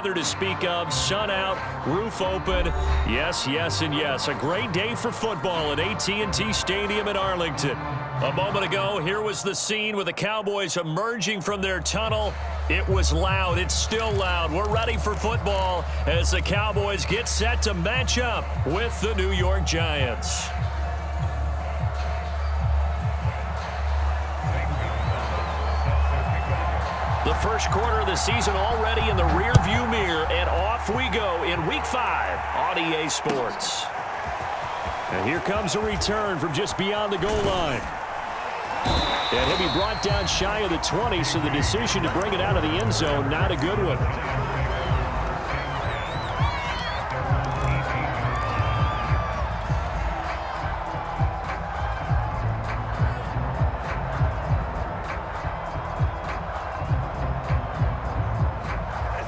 To speak of, sun out, roof open, yes, yes, and yes. A great day for football at AT&T Stadium in Arlington. A moment ago, here was the scene with the Cowboys emerging from their tunnel. It was loud. It's still loud. We're ready for football as the Cowboys get set to match up with the New York Giants. The first quarter of the season already in the rearview mirror, and off we go in Week 5 on EA Sports. And here comes a return from just beyond the goal line. And he'll be brought down shy of the 20, so the decision to bring it out of the end zone, not a good one.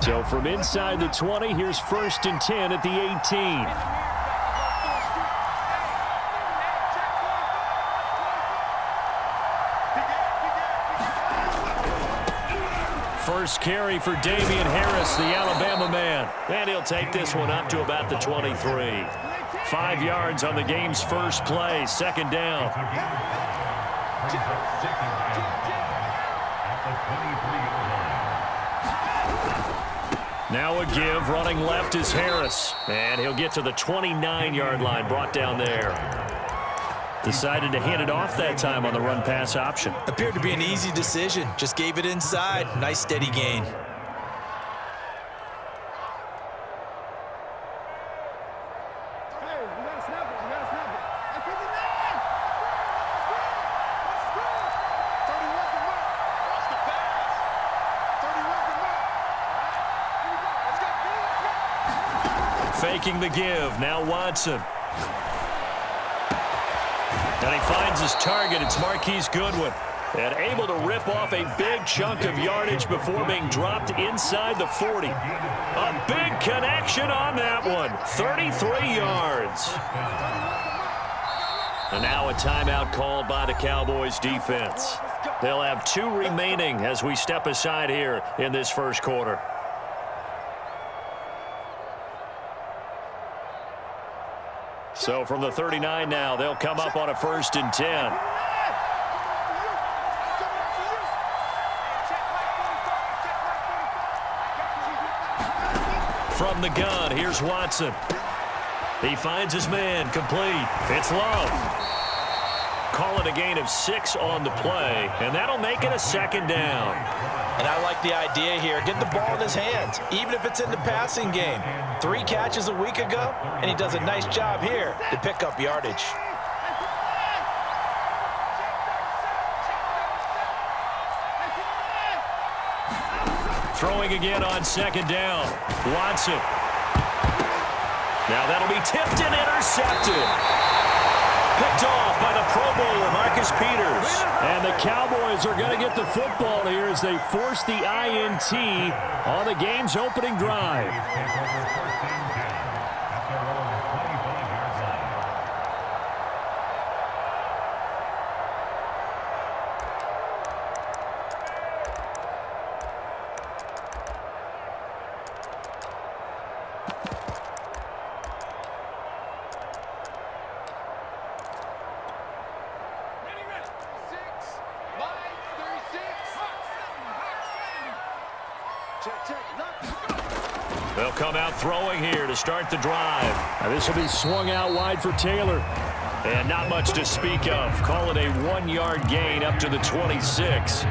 So from inside the 20, here's 1st and 10 at the 18. First carry for Damian Harris, the Alabama man. And he'll take this one up to about the 23. 5 yards on the game's first play, 2nd down. Now a give, running left is Harris. And he'll get to the 29-yard line, brought down there. Decided to hand it off that time on the run-pass option. Appeared to be an easy decision. Just gave it inside. Nice steady gain. Faking the give. Now Watson. And he finds his target. It's Marquise Goodwin. And able to rip off a big chunk of yardage before being dropped inside the 40. A big connection on that one. 33 yards. And now a timeout called by the Cowboys defense. They'll have 2 remaining as we step aside here in this first quarter. So from the 39 now, they'll come up on a 1st and 10. From the gun, here's Watson. He finds his man, complete. It's Love. Call it a gain of 6 on the play, and that'll make it a 2nd down. And I like the idea here. Get the ball in his hands, even if it's in the passing game. 3 catches a week ago, and he does a nice job here to pick up yardage. Throwing again on 2nd down. Watson. Now that'll be tipped and intercepted. Picked off by the Pro Bowler, Marcus Peters. And the Cowboys are going to get the football here as they force the INT on the game's opening drive. They'll come out throwing here to start the drive. Now this will be swung out wide for Taylor. And not much to speak of. Call it a 1-yard gain up to the 26.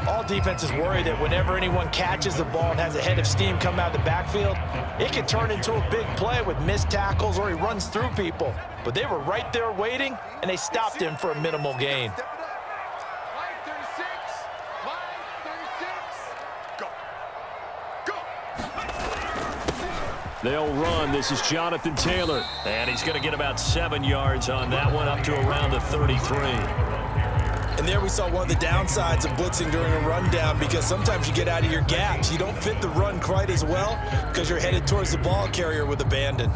All defenses worry that whenever anyone catches the ball and has a head of steam come out of the backfield, it can turn into a big play with missed tackles or he runs through people. But they were right there waiting, and they stopped him for a minimal gain. They'll run. This is Jonathan Taylor. And he's going to get about 7 yards on that one, up to around the 33. And there we saw one of the downsides of blitzing during a rundown, because sometimes you get out of your gaps. You don't fit the run quite as well because you're headed towards the ball carrier with abandon.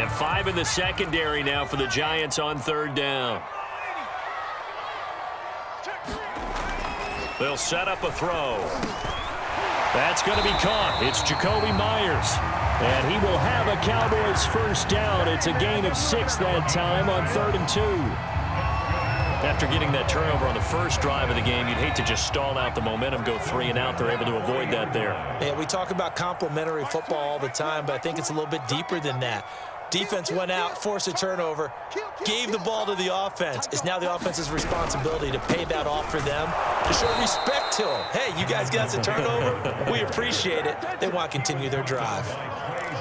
And 5 in the secondary now for the Giants on 3rd down. They'll set up a throw. That's going to be caught. It's Jacoby Myers. And he will have a Cowboys 1st down. It's a gain of 6 that time on 3rd and 2. After getting that turnover on the first drive of the game, you'd hate to just stall out the momentum, go 3 and out. They're able to avoid that there. Yeah, we talk about complementary football all the time, but I think it's a little bit deeper than that. Defense went out, forced a turnover, gave the ball to the offense. It's now the offense's responsibility to pay that off for them, to show respect to them. Hey, you guys got us a turnover. We appreciate it. They want to continue their drive.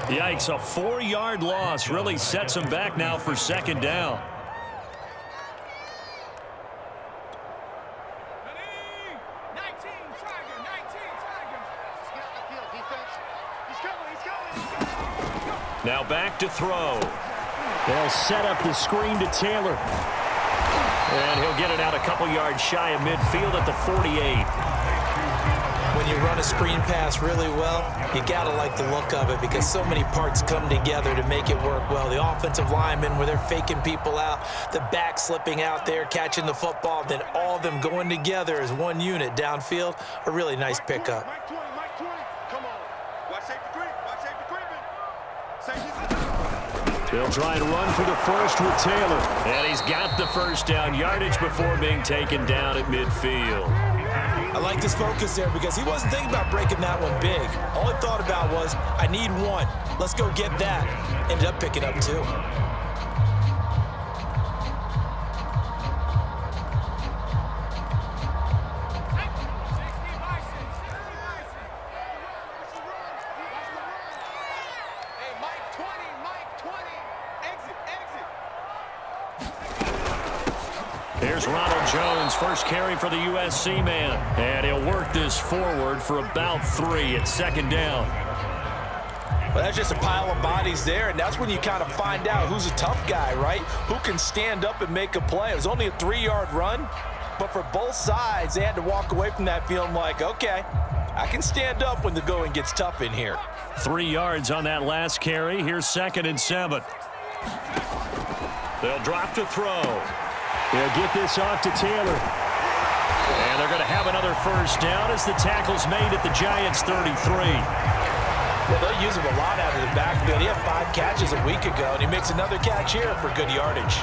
Yikes, a 4-yard loss really sets them back now for 2nd down. Now back to throw. They'll set up the screen to Taylor. And he'll get it out a couple yards shy of midfield at the 48. When you run a screen pass really well, you got to like the look of it because so many parts come together to make it work well. The offensive linemen, where they're faking people out, the back slipping out there, catching the football, then all of them going together as one unit downfield. A really nice pickup. They'll try and run for the first with Taylor. And he's got the 1st down yardage before being taken down at midfield. I like his focus there because he wasn't thinking about breaking that one big. All he thought about was, I need 1. Let's go get that. Ended up picking up 2. Here's Ronald Jones, first carry for the USC man. And he'll work this forward for about 3 at 2nd down. Well, that's just a pile of bodies there, and that's when you kind of find out who's a tough guy, right? Who can stand up and make a play. It was only a 3-yard run, but for both sides, they had to walk away from that feeling like, okay, I can stand up when the going gets tough in here. 3 yards on that last carry. Here's 2nd and 7. They'll drop to throw. They'll get this off to Taylor. And they're going to have another 1st down as the tackle's made at the Giants' 33. Well, they'll use him a lot out of the backfield. He had 5 catches a week ago, and he makes another catch here for good yardage.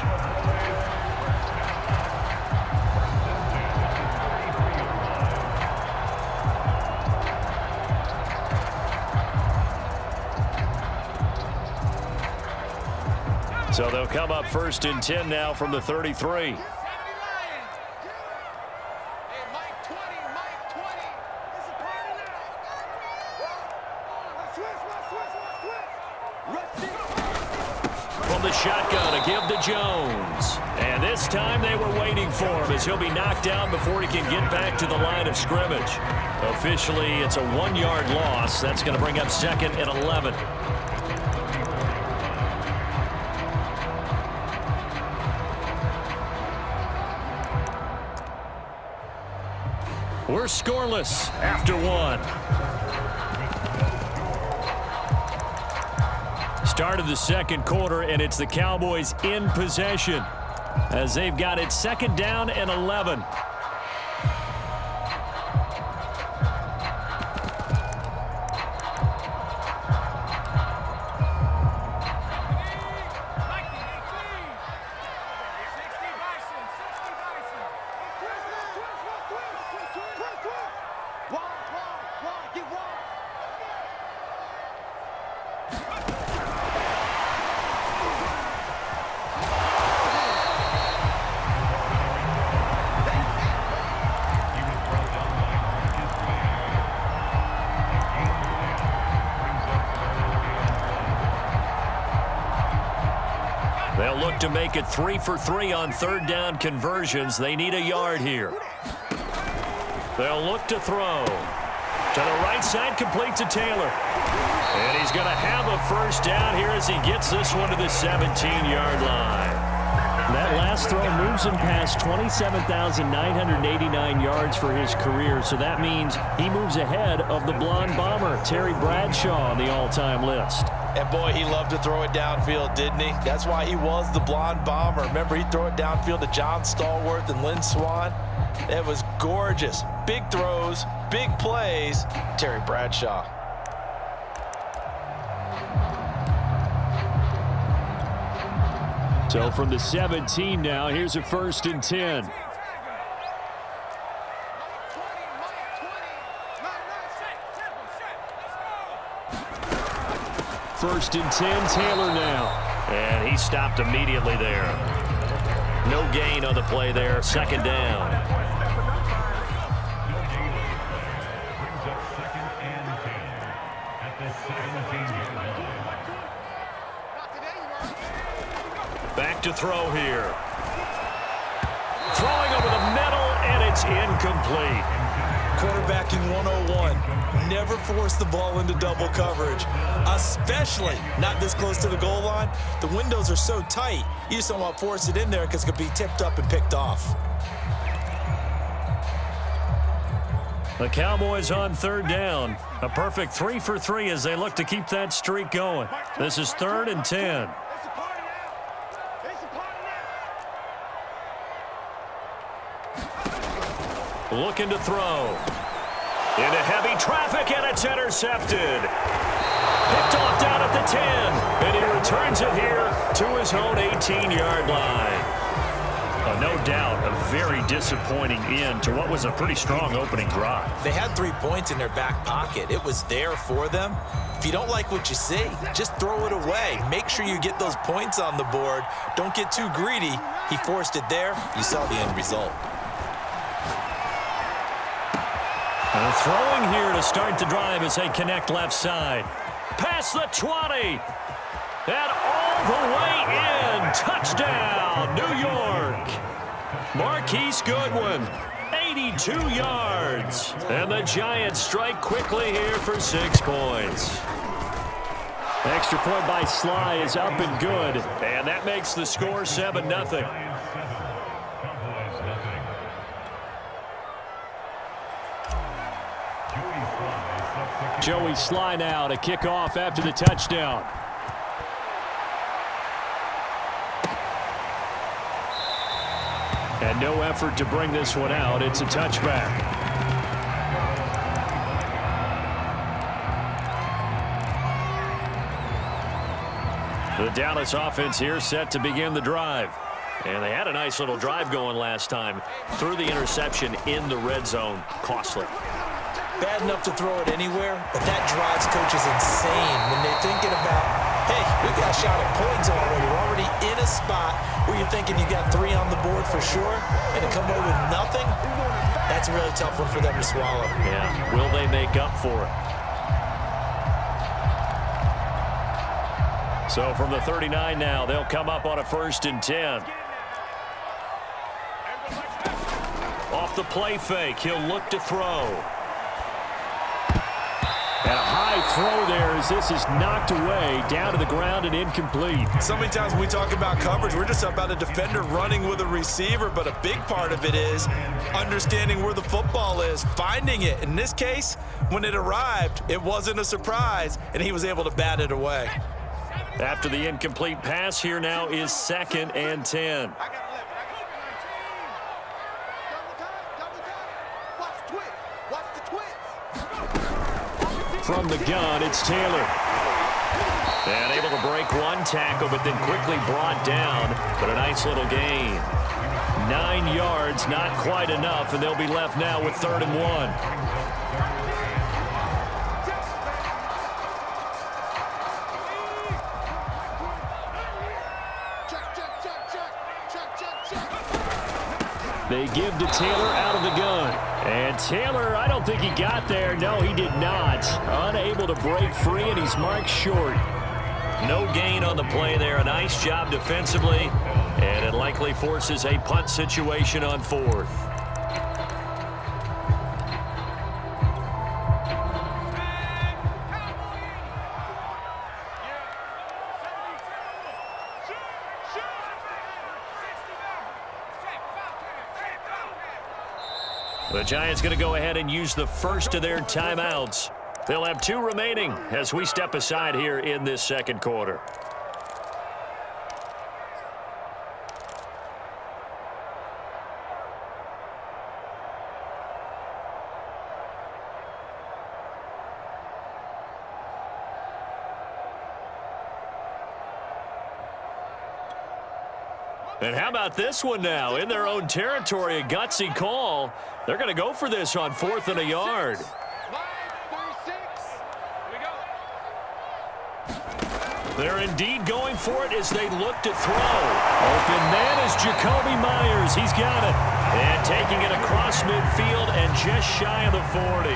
So they'll come up 1st and 10 now from the 33. From the shotgun, a give to Jones. And this time they were waiting for him as he'll be knocked down before he can get back to the line of scrimmage. Officially, it's a 1-yard loss. That's going to bring up 2nd and 11. We're scoreless after 1. Start of the 2nd quarter, and it's the Cowboys in possession as they've got it 2nd down and 11. They'll look to make it 3 for 3 on 3rd down conversions. They need a yard here. They'll look to throw. To the right side, complete to Taylor. And he's going to have a 1st down here as he gets this one to the 17-yard line. That last throw moves him past 27,989 yards for his career, so that means he moves ahead of the blonde bomber, Terry Bradshaw, on the all-time list. And boy, he loved to throw it downfield, didn't he? That's why he was the blonde bomber. Remember, he'd throw it downfield to John Stallworth and Lynn Swann. It was gorgeous. Big throws, big plays. Terry Bradshaw. So from the 17 now, here's a 1st and 10. First and 10, Taylor now. And he stopped immediately there. No gain on the play there, 2nd down. Back to throw here. Throwing over the middle, and it's incomplete. Quarterbacking 101. Never force the ball into double coverage, especially not this close to the goal line. The windows are so tight, you just don't want to force it in there because it could be tipped up and picked off. The Cowboys on 3rd down. A perfect 3 for 3 as they look to keep that streak going. This is 3rd and 10. Looking to throw. Into heavy traffic, and it's intercepted. Picked off down at the 10. And he returns it here to his own 18-yard line. No doubt a very disappointing end to what was a pretty strong opening drive. They had 3 points in their back pocket. It was there for them. If you don't like what you see, just throw it away. Make sure you get those points on the board. Don't get too greedy. He forced it there. You saw the end result. And throwing here to start the drive as they connect left side. Past the 20. And all the way in. Touchdown, New York. Marquise Goodwin, 82 yards. And the Giants strike quickly here for 6 points. Extra point by Sly is up and good. And that makes the score 7-0. Joey Sly now to kick off after the touchdown. And no effort to bring this one out. It's a touchback. The Dallas offense here set to begin the drive. And they had a nice little drive going last time. Threw the interception in the red zone. Costly. Bad enough to throw it anywhere, but that drives coaches insane when they're thinking about, hey, we got a shot at points already. We're already in a spot where you're thinking you got 3 on the board for sure, and to come away with nothing, that's a really tough one for them to swallow. Yeah, will they make up for it? So from the 39 now, they'll come up on a 1st and 10. Off the play fake, he'll look to throw. And a high throw there as this is knocked away, down to the ground and incomplete. So many times when we talk about coverage, we're just about a defender running with a receiver, but a big part of it is understanding where the football is, finding it. In this case, when it arrived, it wasn't a surprise, and he was able to bat it away. After the incomplete pass, here now is 2nd and 10. From the gun, it's Taylor. And able to break one tackle, but then quickly brought down. But a nice little gain. 9 yards, not quite enough, and they'll be left now with 3rd and 1. They give to Taylor out of the gun. And Taylor, I don't think he got there. No, he did not. Unable to break free, and he's marked short. No gain on the play there. A nice job defensively. And it likely forces a punt situation on 4th. The Giants going to go ahead and use the first of their timeouts. They'll have 2 remaining as we step aside here in this second quarter. And how about this one now? In their own territory, a gutsy call. They're going to go for this on 4th and a yard. They're indeed going for it as they look to throw. Open man is Jacoby Myers. He's got it. And taking it across midfield and just shy of the 40.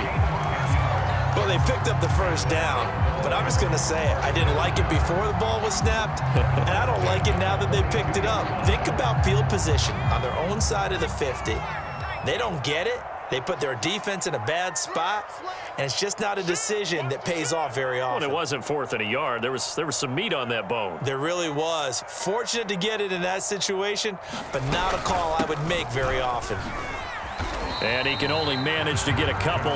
Well, they picked up the first down, but I'm just going to say it. I didn't like it before the ball was snapped, and I don't like it now that they picked it up. Think about field position on their own side of the 50. They don't get it. They put their defense in a bad spot, and it's just not a decision that pays off very often. Well, it wasn't 4th and a yard. There was some meat on that bone. There really was. Fortunate to get it in that situation, but not a call I would make very often. And he can only manage to get a couple.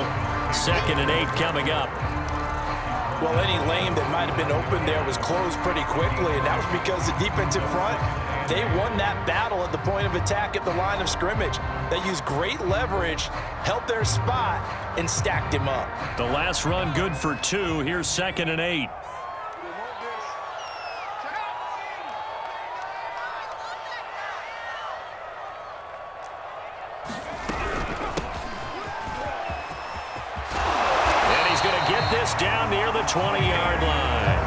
2nd and 8 coming up. Well, any lane that might have been open there was closed pretty quickly, and that was because the defensive front, they won that battle at the point of attack at the line of scrimmage. They used great leverage, held their spot, and stacked him up. The last run good for 2. Here's 2nd and 8. Down near the 20-yard line.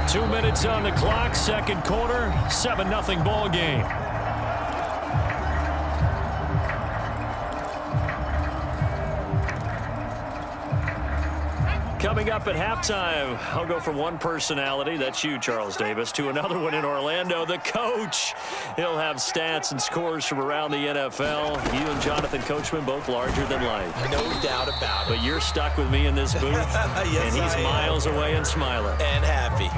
Two minutes on the clock, second quarter, 7-0 ball game. Coming up at halftime, I'll go from one personality, that's you, Charles Davis, to another one in Orlando, the coach. He'll have stats and scores from around the NFL. You and Jonathan Coachman both larger than life. No doubt about it. But you're stuck with me in this booth, yes, and he's miles away and smiling. And happy.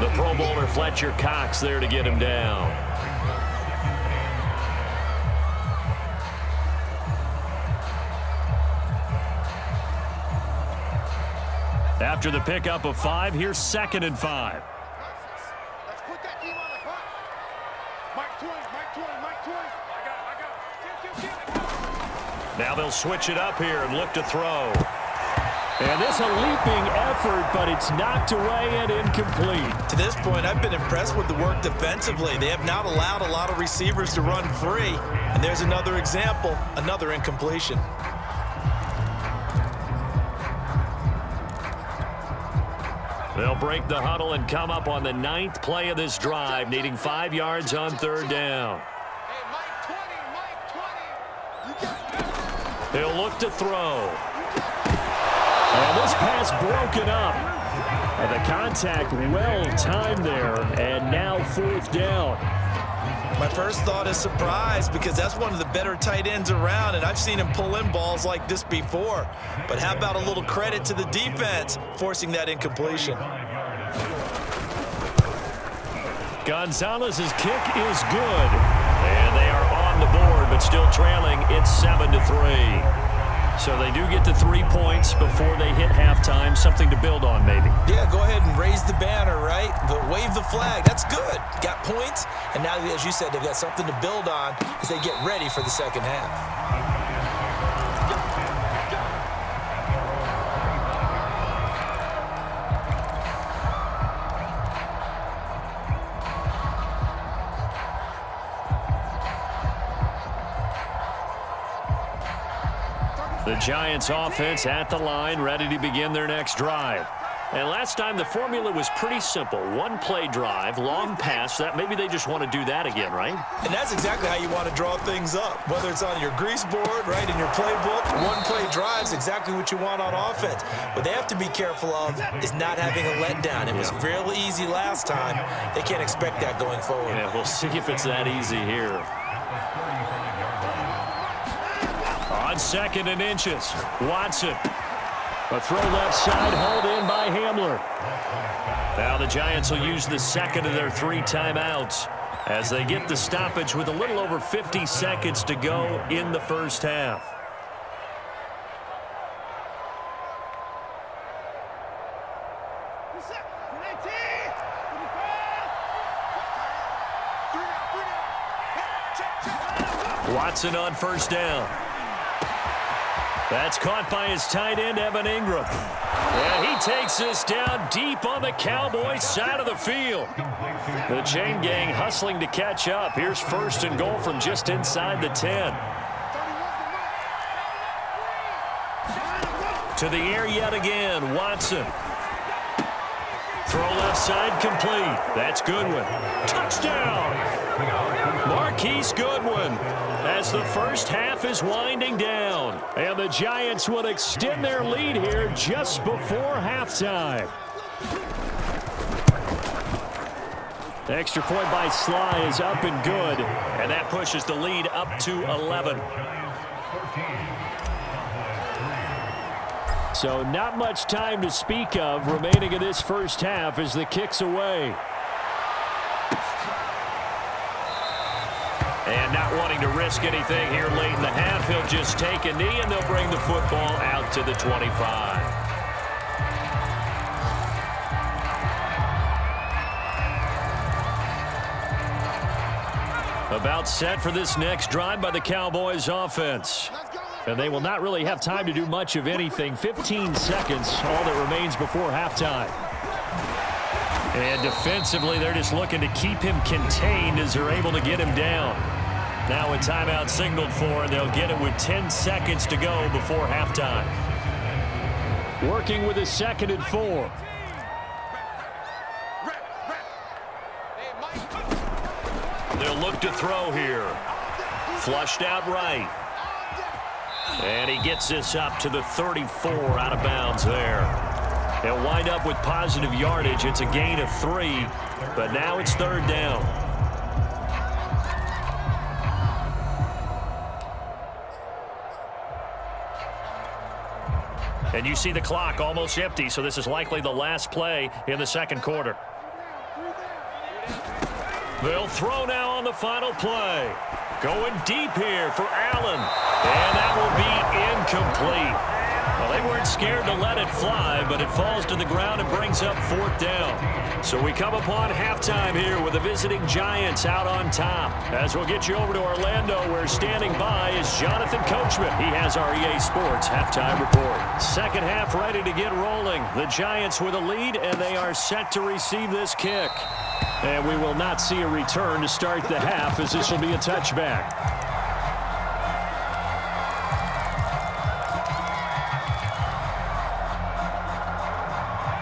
The Pro Bowler Fletcher Cox there to get him down. After the pickup of 5, here's 2nd and 5. Let's put that team on the clock. Mike 20. I got it. Now they'll switch it up here and look to throw. And this a leaping effort, but it's knocked away and incomplete. To this point, I've been impressed with the work defensively. They have not allowed a lot of receivers to run free. And there's another example, another incompletion. They'll break the huddle and come up on the 9th play of this drive, needing 5 yards on 3rd down. Hey, Mike 20. He'll look to throw. And this pass broken up. And the contact well timed there, and now 4th down. My first thought is surprise because that's one of the better tight ends around, and I've seen him pull in balls like this before. But how about a little credit to the defense forcing that incompletion? Gonzalez's kick is good. And they are on the board, but still trailing. It's 7-3. So they do get to 3 points before they hit halftime. Something to build on, maybe. Yeah, go ahead and raise the banner, right? But wave the flag. That's good. Got points, and now, as you said, they've got something to build on as they get ready for the second half. The Giants offense at the line, ready to begin their next drive. And last time the formula was pretty simple. One play drive, long pass. That maybe they just want to do that again, right? And that's exactly how you want to draw things up. Whether it's on your grease board, right, in your playbook, one play drive is exactly what you want on offense. What they have to be careful of is not having a letdown. It was real easy last time. They can't expect that going forward. Yeah, we'll see if it's that easy here. On 2nd and inches, Watson. A throw left side, hauled in by Hamler. Now the Giants will use the second of their 3 timeouts as they get the stoppage with a little over 50 seconds to go in the first half. Watson on first down. That's caught by his tight end, Evan Ingram. And he takes this down deep on the Cowboys side of the field. The chain gang hustling to catch up. Here's first and goal from just inside the 10. To the air yet again, Watson. Throw left side complete. That's Goodwin. Touchdown! Marquise Goodwin as the first half is winding down. And the Giants will extend their lead here just before halftime. The extra point by Sly is up and good. And that pushes the lead up to 11. So not much time to speak of remaining in this first half as the kick's away. And not wanting to risk anything here late in the half, he'll just take a knee and they'll bring the football out to the 25. About set for this next drive by the Cowboys offense. And they will not really have time to do much of anything. 15 seconds, all that remains before halftime. And defensively, they're just looking to keep him contained as they're able to get him down. Now a timeout signaled for, and they'll get it with 10 seconds to go before halftime. Working with a 2nd and 4. They'll look to throw here. Flushed out right. And he gets this up to the 34 out of bounds there. They'll wind up with positive yardage. It's a gain of 3, but now it's 3rd down. And you see the clock almost empty, so this is likely the last play in the 2nd quarter. They'll throw now on the final play. Going deep here for Allen. And that will be incomplete. Well, they weren't scared to let it fly, but it falls to the ground and brings up 4th down. So we come upon halftime here with the visiting Giants out on top. As we'll get you over to Orlando, where standing by is Jonathan Coachman. He has our EA Sports halftime report. 2nd half ready to get rolling. The Giants with a lead, and they are set to receive this kick. And we will not see a return to start the half, as this will be a touchback.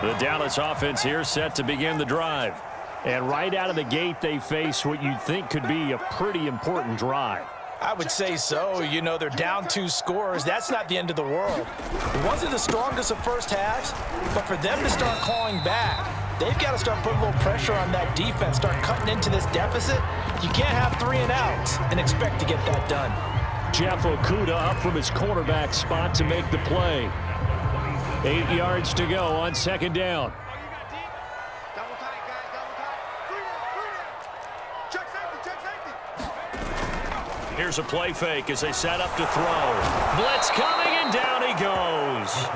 The Dallas offense here set to begin the drive. And right out of the gate, they face what you'd think could be a pretty important drive. I would say so. You know, they're down 2 scores. That's not the end of the world. It wasn't the strongest of first halves, but for them to start clawing back, they've got to start putting a little pressure on that defense, start cutting into this deficit. You can't have 3 and outs and expect to get that done. Jeff Okudah up from his cornerback spot to make the play. 8 yards to go on 2nd down. Here's a play fake as they set up to throw. Blitz coming, and down he goes.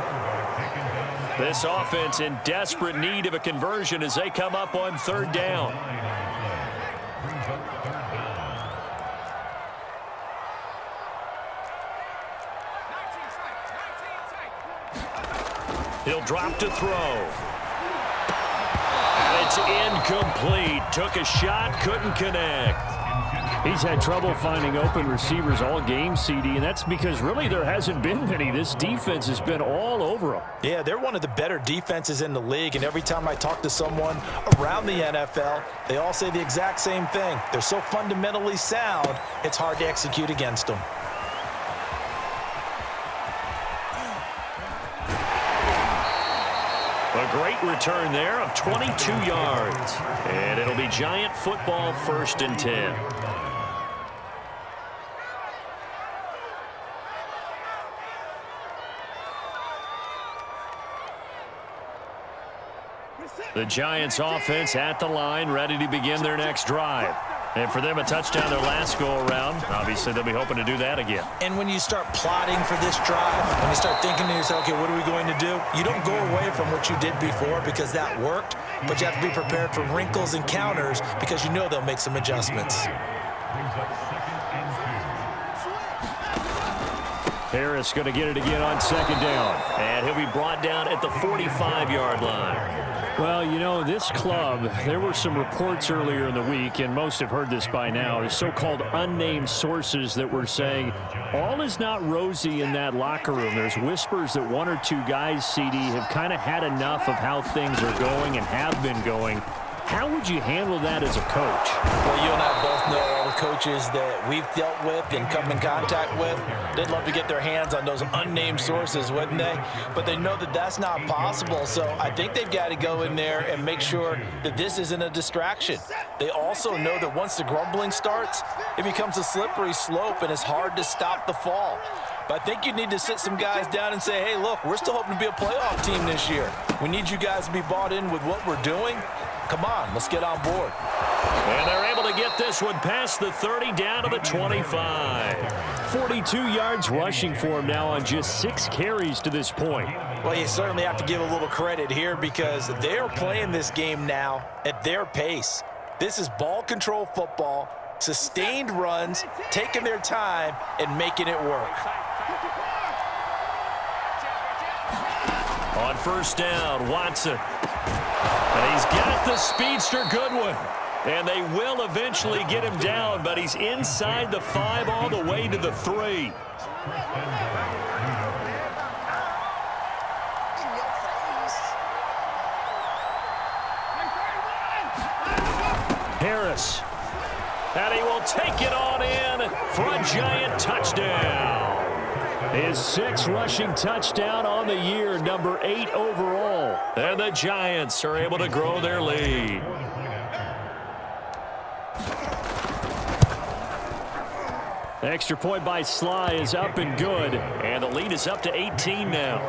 This offense in desperate need of a conversion as they come up on 3rd down. He'll drop to throw. And it's incomplete. Took a shot, couldn't connect. He's had trouble finding open receivers all game, CD, and that's because really there hasn't been many. This defense has been all over them. Yeah, they're one of the better defenses in the league, and every time I talk to someone around the NFL, they all say the exact same thing. They're so fundamentally sound, it's hard to execute against them. A great return there of 22 yards. And it'll be Giant football, 1st and 10. The Giants offense at the line, ready to begin their next drive. And for them, a touchdown their last go-around. Obviously, they'll be hoping to do that again. And when you start plotting for this drive, when you start thinking to yourself, okay, what are we going to do? You don't go away from what you did before because that worked, but you have to be prepared for wrinkles and counters because you know they'll make some adjustments. Harris going to get it again on second down. And he'll be brought down at the 45-yard line. Well, you know, this club, there were some reports earlier in the week, and most have heard this by now, the so-called unnamed sources that were saying all is not rosy in that locker room. There's whispers that one or two guys, CD, have kind of had enough of how things are going and have been going. How would you handle that as a coach? Well, you and I both know all the coaches that we've dealt with and come in contact with. They'd love to get their hands on those unnamed sources, wouldn't they? But they know that that's not possible, so I think they've got to go in there and make sure that this isn't a distraction. They also know that once the grumbling starts, it becomes a slippery slope and it's hard to stop the fall. But I think you need to sit some guys down and say, hey, look, we're still hoping to be a playoff team this year. We need you guys to be bought in with what we're doing. Come on, let's get on board. And they're able to get this one past the 30 down to the 25. 42 yards rushing for him now on just 6 carries to this point. Well, you certainly have to give a little credit here because they are playing this game now at their pace. This is ball control football, sustained runs, taking their time and making it work. On first down, Watson. And he's got the speedster Goodwin. And they will eventually get him down, but he's inside the 5 all the way to the 3. Harris. And he will take it on in for a Giant touchdown. His 6th rushing touchdown on the year, number 8 overall. And the Giants are able to grow their lead. The extra point by Sly is up and good. And the lead is up to 18 now.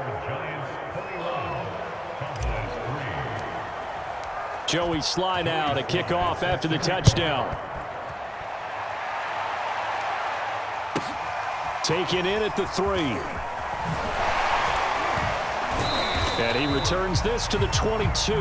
Joey Sly now to kick off after the touchdown. Taken in at the 3. And he returns this to the 22.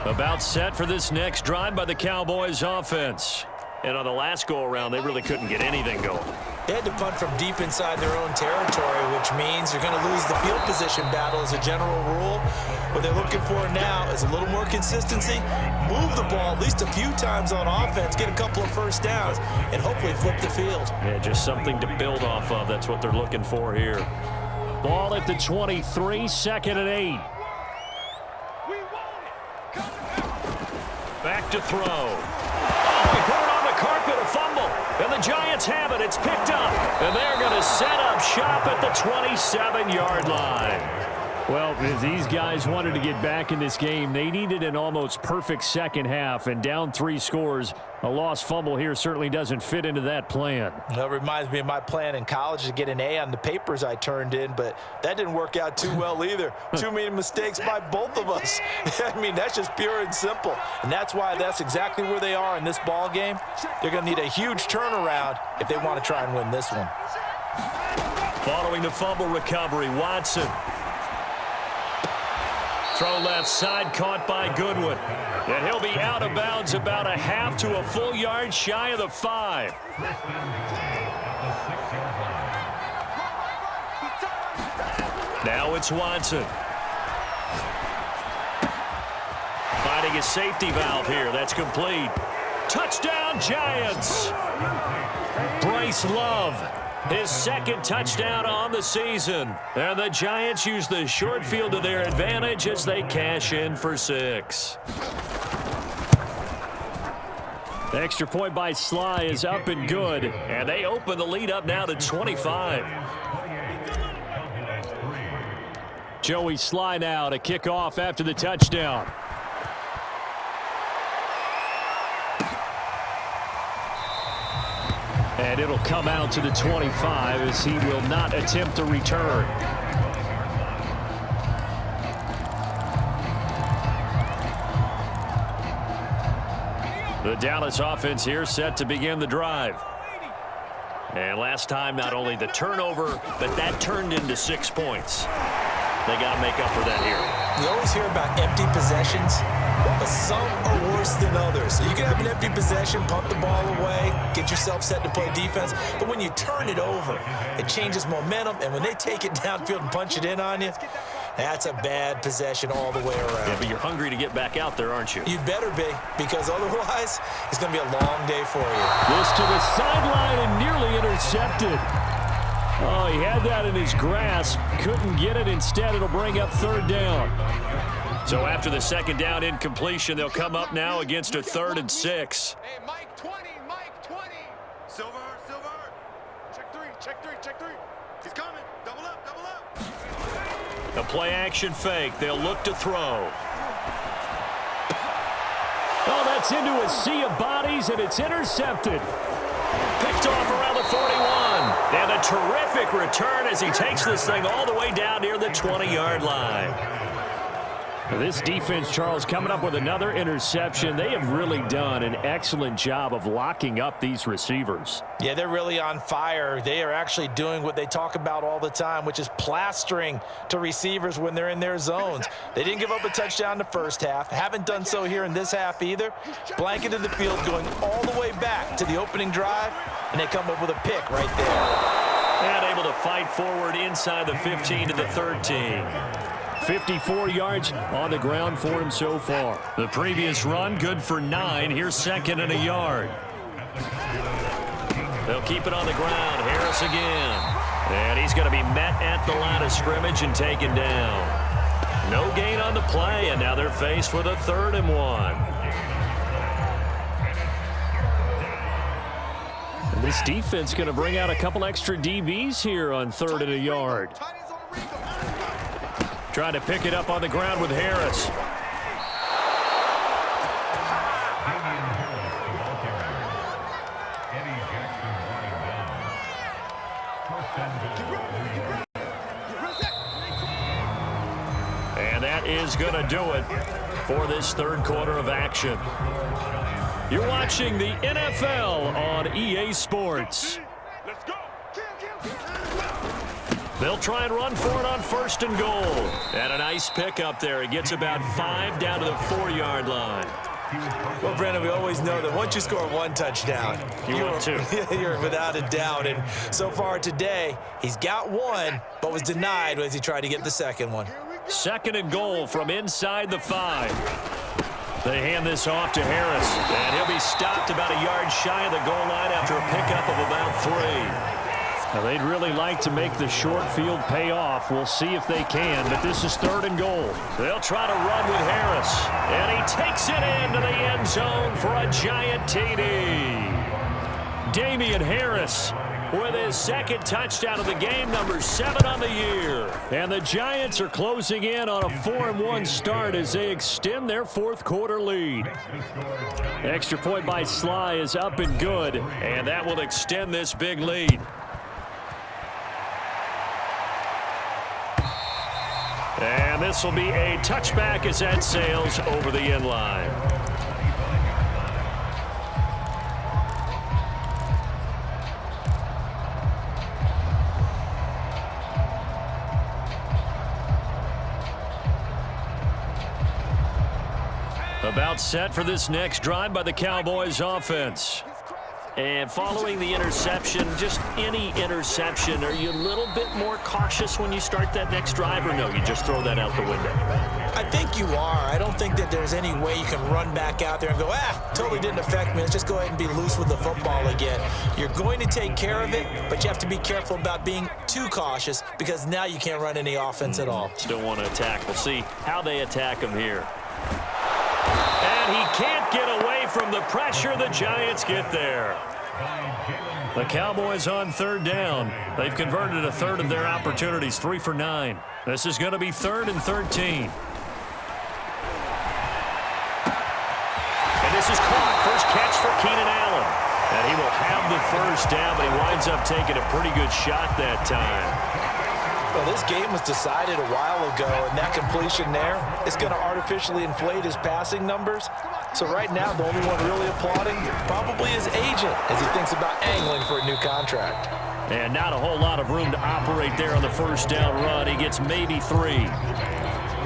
About set for this next drive by the Cowboys offense. And on the last go-around, they really couldn't get anything going. They had to punt from deep inside their own territory, which means you're going to lose the field position battle as a general rule. What they're looking for now is a little more consistency, move the ball at least a few times on offense, get a couple of first downs, and hopefully flip the field. Yeah, just something to build off of. That's what they're looking for here. Ball at the 23, 2nd and 8. Back to throw. Oh, he put it on the carpet, a fumble. And the Giants have it. It's picked up. And they're going to set up shop at the 27-yard line. Well, if these guys wanted to get back in this game, they needed an almost perfect second half, and down 3 scores. A lost fumble here certainly doesn't fit into that plan. That reminds me of my plan in college to get an A on the papers I turned in, but that didn't work out too well either. Too many mistakes by both of us. I mean, that's just pure and simple. And that's why that's exactly where they are in this ball game. They're going to need a huge turnaround if they want to try and win this one. Following the fumble recovery, Watson. Throw left side, caught by Goodwin. And he'll be out of bounds about a half to a full yard shy of the 5. Now it's Watson. Finding a safety valve here. That's complete. Touchdown, Giants. Bryce Love. His 2nd touchdown on the season. And the Giants use the short field to their advantage as they cash in for 6. The extra point by Sly is up and good. And they open the lead up now to 25. Joey Sly now to kick off after the touchdown. And it'll come out to the 25 as he will not attempt a return. The Dallas offense here set to begin the drive. And last time, not only the turnover, but that turned into 6 points. They got to make up for that here. We always hear about empty possessions, but some are worse than others. So you can have an empty possession, pump the ball away, get yourself set to play defense. But when you turn it over, it changes momentum. And when they take it downfield and punch it in on you, that's a bad possession all the way around. Yeah, but you're hungry to get back out there, aren't you? You better be, because otherwise it's going to be a long day for you. This to the sideline and nearly intercepted. Oh, he had that in his grasp. Couldn't get it. Instead, it'll bring up third down. So after the second down incompletion, they'll come up now against a 3rd and 6. Hey, Mike 20, Mike 20. Silver. Check three. He's coming. Double up. A play action fake. They'll look to throw. Oh, that's into a sea of bodies, and it's intercepted. Picked off around the 41. And a terrific return as he takes this thing all the way down near the 20-yard line. This defense, Charles, coming up with another interception. They have really done an excellent job of locking up these receivers. Yeah, they're really on fire. They are actually doing what they talk about all the time, which is plastering to receivers when they're in their zones. They didn't give up a touchdown in the first half. Haven't done so here in this half either. Blanketed the field going all the way back to the opening drive, and they come up with a pick right there. And able to fight forward inside the 15 to the 13. 54 yards on the ground for him so far. The previous run, good for 9. Here's 2nd and a yard. They'll keep it on the ground. Harris again. And he's going to be met at the line of scrimmage and taken down. No gain on the play, and now they're faced with a 3rd and 1. And this defense going to bring out a couple extra DBs here on 3rd and a yard. Trying to pick it up on the ground with Harris. And that is going to do it for this 3rd quarter of action. You're watching the NFL on EA Sports. Let's go. They'll try and run for it on 1st and goal. And a nice pick up there. It gets about 5 down to the 4-yard line. Well, Brandon, we always know that once you score 1 touchdown, you're without a doubt. And so far today, he's got 1, but was denied as he tried to get the 2nd one. 2nd and goal from inside the 5. They hand this off to Harris. And he'll be stopped about a yard shy of the goal line after a pickup of about 3. Now, they'd really like to make the short field pay off. We'll see if they can, but this is 3rd and goal. They'll try to run with Harris, and he takes it into the end zone for a giant TD. Damian Harris with his 2nd touchdown of the game, number 7 on the year. And the Giants are closing in on a 4-1 start as they extend their 4th quarter lead. Extra point by Sly is up and good, and that will extend this big lead. And this will be a touchback as that sails over the end line. About set for this next drive by the Cowboys offense. And following the interception, just any interception, are you a little bit more cautious when you start that next drive, or no, you just throw that out the window? I think you are. I don't think that there's any way you can run back out there and go, totally didn't affect me. Let's just go ahead and be loose with the football again. You're going to take care of it, but you have to be careful about being too cautious because now you can't run any offense at all. Still want to attack. We'll see how they attack him here. And he can't get away from the pressure. The Giants get there. The Cowboys on 3rd down. They've converted a 3rd of their opportunities, 3 for 9. This is going to be 3rd and 13. And this is caught. First catch for Keenan Allen. And he will have the first down, but he winds up taking a pretty good shot that time. Well, this game was decided a while ago, and that completion there is going to artificially inflate his passing numbers. So right now, the only one really applauding probably his agent as he thinks about angling for a new contract. And not a whole lot of room to operate there on the first down run. He gets maybe 3.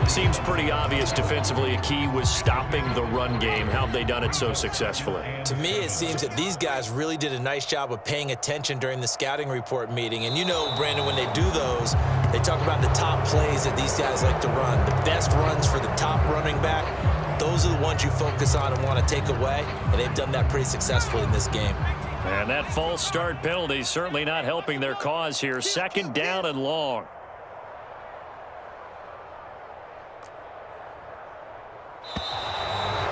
Seems pretty obvious defensively a key was stopping the run game. How have they done it so successfully? To me, it seems that these guys really did a nice job of paying attention during the scouting report meeting. And you know, Brandon, when they do those, they talk about the top plays that these guys like to run. The best runs for the top running back, those are the ones you focus on and want to take away. And they've done that pretty successfully in this game. And that false start penalty certainly not helping their cause here. 2nd down and long.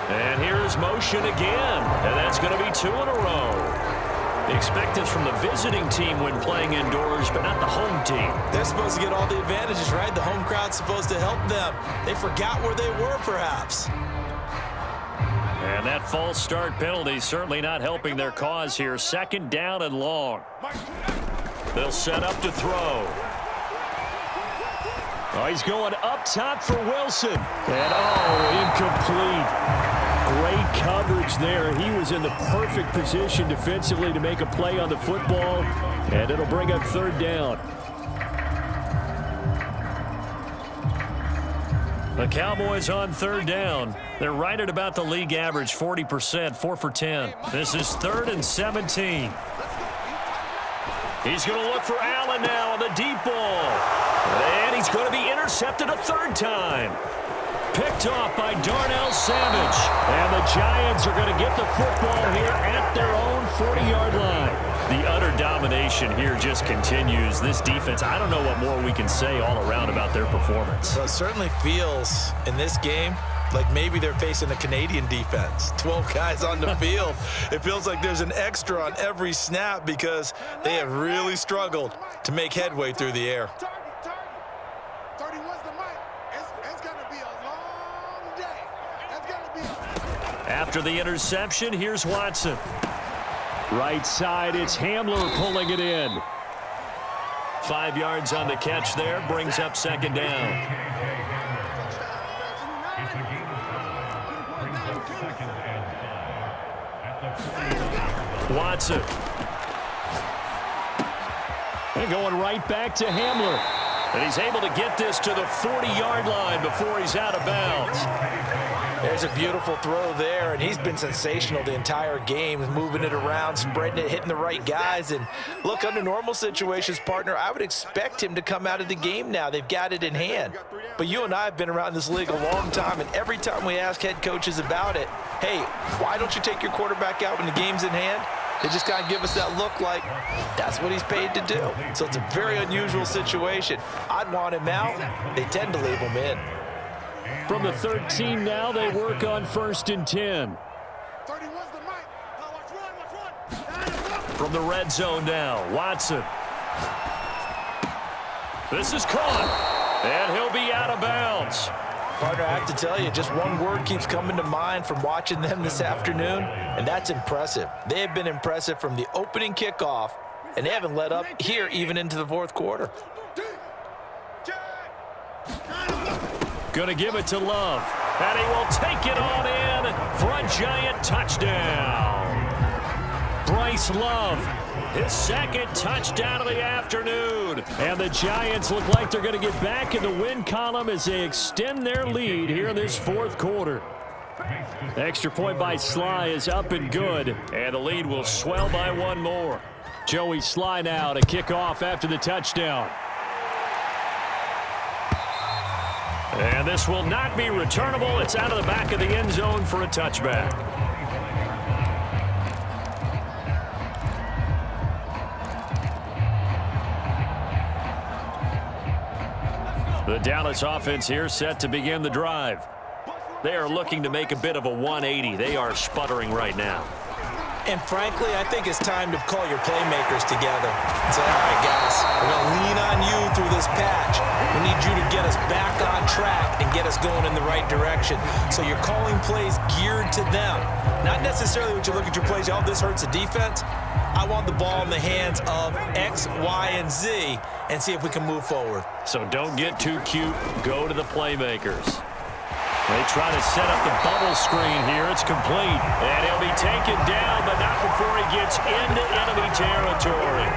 And here's motion again. And that's going to be 2 in a row. Expect this from the visiting team when playing indoors, but not the home team. They're supposed to get all the advantages, right? The home crowd's supposed to help them. They forgot where they were, perhaps. And that false start penalty certainly not helping their cause here. 2nd down and long. They'll set up to throw. Oh, he's going up top for Wilson. And, incomplete. Great coverage there. He was in the perfect position defensively to make a play on the football, and it'll bring up 3rd down. The Cowboys on 3rd down. They're right at about the league average, 40%, 4 for 10. This is 3rd and 17. He's going to look for Allen now on the deep ball. And he's going to be intercepted a 3rd time. Picked off by Darnell Savage. And the Giants are going to get the football here at their own 40-yard line. The utter domination here just continues. This defense, I don't know what more we can say all around about their performance. Well, it certainly feels in this game like maybe they're facing a Canadian defense. 12 guys on the field. It feels like there's an extra on every snap because they have really struggled to make headway through the air. After the interception, here's Watson. Right side, it's Hamler pulling it in. 5 yards on the catch there, brings up 2nd down. Watson. And going right back to Hamler. And he's able to get this to the 40-yard line before he's out of bounds. There's a beautiful throw there, and he's been sensational the entire game, moving it around, spreading it, hitting the right guys. And look, under normal situations, partner, I would expect him to come out of the game now. They've got it in hand. But you and I have been around this league a long time, and every time we ask head coaches about it, hey, why don't you take your quarterback out when the game's in hand? They just kind of give us that look like that's what he's paid to do. So it's a very unusual situation. I'd want him out. They tend to leave him in. From the 13 now, they work on 1st and 10. From the red zone now, Watson. This is caught, and he'll be out of bounds. Partner, I have to tell you, just one word keeps coming to mind from watching them this afternoon, and that's impressive. They have been impressive from the opening kickoff, and they haven't let up here even into the 4th quarter. Going to give it to Love, and he will take it on in for a Giant touchdown. Bryce Love, his 2nd touchdown of the afternoon. And the Giants look like they're going to get back in the win column as they extend their lead here in this 4th quarter. Extra point by Sly is up and good, and the lead will swell by 1 more. Joey Sly now to kick off after the touchdown. And this will not be returnable. It's out of the back of the end zone for a touchback. The Dallas offense here set to begin the drive. They are looking to make a bit of a 180. They are sputtering right now. And frankly, I think it's time to call your playmakers together and say, all right, guys, we're going to lean on you through this patch. We need you to get us back on track and get us going in the right direction. So you're calling plays geared to them. Not necessarily when you look at your plays, oh, this hurts the defense. I want the ball in the hands of X, Y, and Z and see if we can move forward. So don't get too cute. Go to the playmakers. They try to set up the bubble screen here. It's complete. And he'll be taken down, but not before he gets into enemy territory.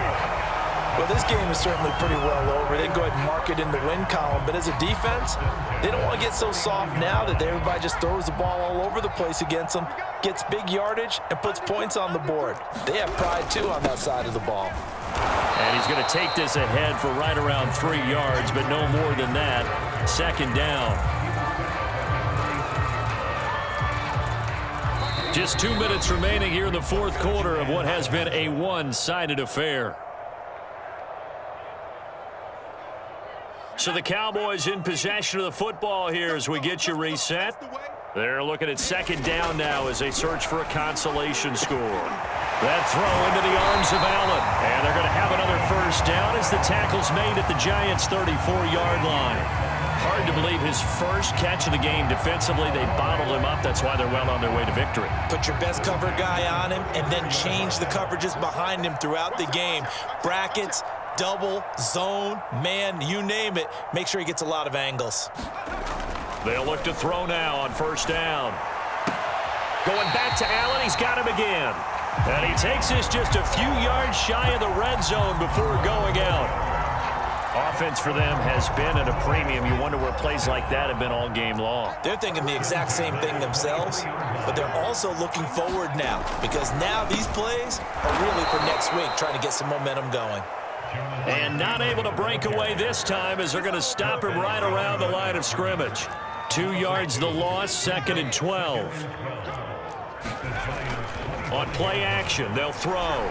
Well, this game is certainly pretty well over. They can go ahead and mark it in the win column. But as a defense, they don't want to get so soft now that everybody just throws the ball all over the place against them, gets big yardage, and puts points on the board. They have pride, too, on that side of the ball. And he's going to take this ahead for right around 3 yards, but no more than that. Second down. Just 2 minutes remaining here in the fourth quarter of what has been a one-sided affair. So the Cowboys in possession of the football here as we get you reset. They're looking at second down now as they search for a consolation score. That throw into the arms of Allen. And they're going to have another first down as the tackle's made at the Giants' 34-yard line. Hard to believe his first catch of the game defensively. They bottled him up. That's why they're well on their way to victory. Put your best cover guy on him and then change the coverages behind him throughout the game. Brackets, double, zone, man, you name it. Make sure he gets a lot of angles. They'll look to throw now on first down. Going back to Allen. He's got him again. And he takes this just a few yards shy of the red zone before going out. Offense for them has been at a premium. You wonder where plays like that have been all game long. They're thinking the exact same thing themselves, but they're also looking forward now because now these plays are really for next week, trying to get some momentum going. And not able to break away this time as they're going to stop him right around the line of scrimmage. 2 yards the loss, second and 12. On play action, they'll throw.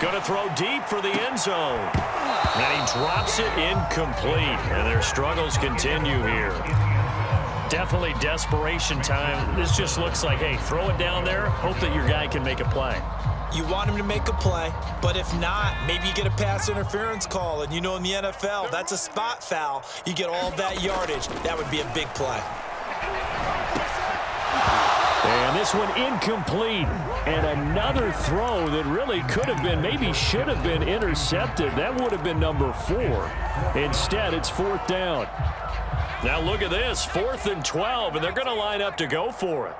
Going to throw deep for the end zone. And he drops it incomplete. And their struggles continue here. Definitely desperation time. This just looks like, hey, throw it down there. Hope that your guy can make a play. You want him to make a play, but if not, maybe you get a pass interference call. And you know in the NFL, that's a spot foul. You get all that yardage. That would be a big play. And this one incomplete. And another throw that really could have been, maybe should have been intercepted. That would have been number 4. Instead, it's fourth down. Now look at this, 4th and 12, and they're going to line up to go for it.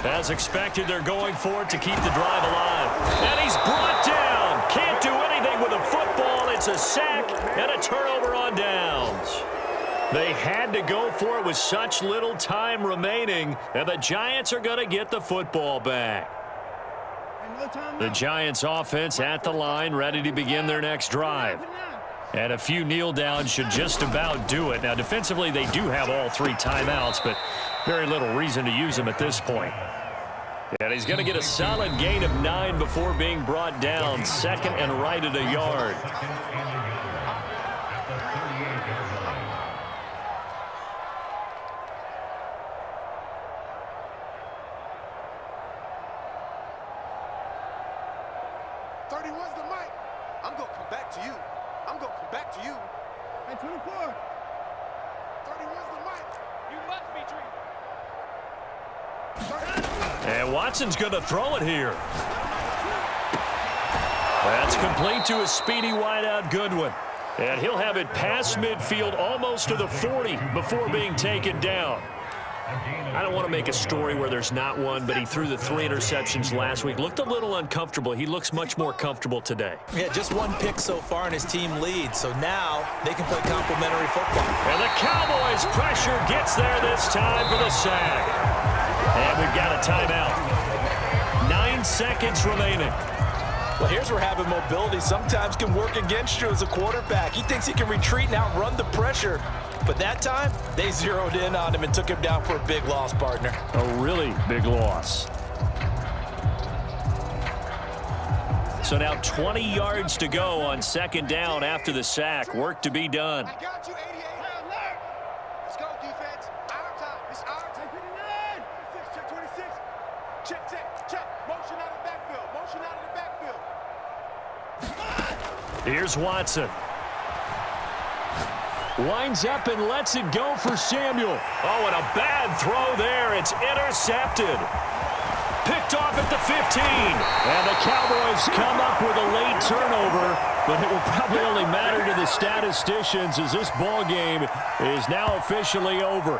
As expected, they're going for it to keep the drive alive. And he's brought down. Can't do anything with a football. It's a sack and a turnover on downs. They had to go for it with such little time remaining, and the Giants are going to get the football back. The Giants offense at the line, ready to begin their next drive. And a few kneel downs should just about do it. Now, defensively, they do have all 3 timeouts, but very little reason to use them at this point. And he's going to get a solid gain of 9 before being brought down. Second and right at a yard. And Watson's going to throw it here. That's complete to a speedy wideout Goodwin. And he'll have it past midfield almost to the 40 before being taken down. I don't want to make a story where there's not one, but he threw the 3 interceptions last week. Looked a little uncomfortable. He looks much more comfortable today. Yeah, just 1 pick so far and his team leads. So now they can play complimentary football. And the Cowboys pressure gets there this time for the sack. And we've got a timeout. 9 seconds remaining. Well, here's where having mobility sometimes can work against you as a quarterback. He thinks he can retreat and outrun the pressure. But that time, they zeroed in on him and took him down for a big loss, partner. A really big loss. So now 20 yards to go on second down after the sack. Work to be done. I got you, 88. Let's go, defense. Our time. It's our time. Here's Watson. Winds up and lets it go for Samuel. Oh, and a bad throw there. It's intercepted. Picked off at the 15. And the Cowboys come up with a late turnover, but it will probably only matter to the statisticians as this ball game is now officially over.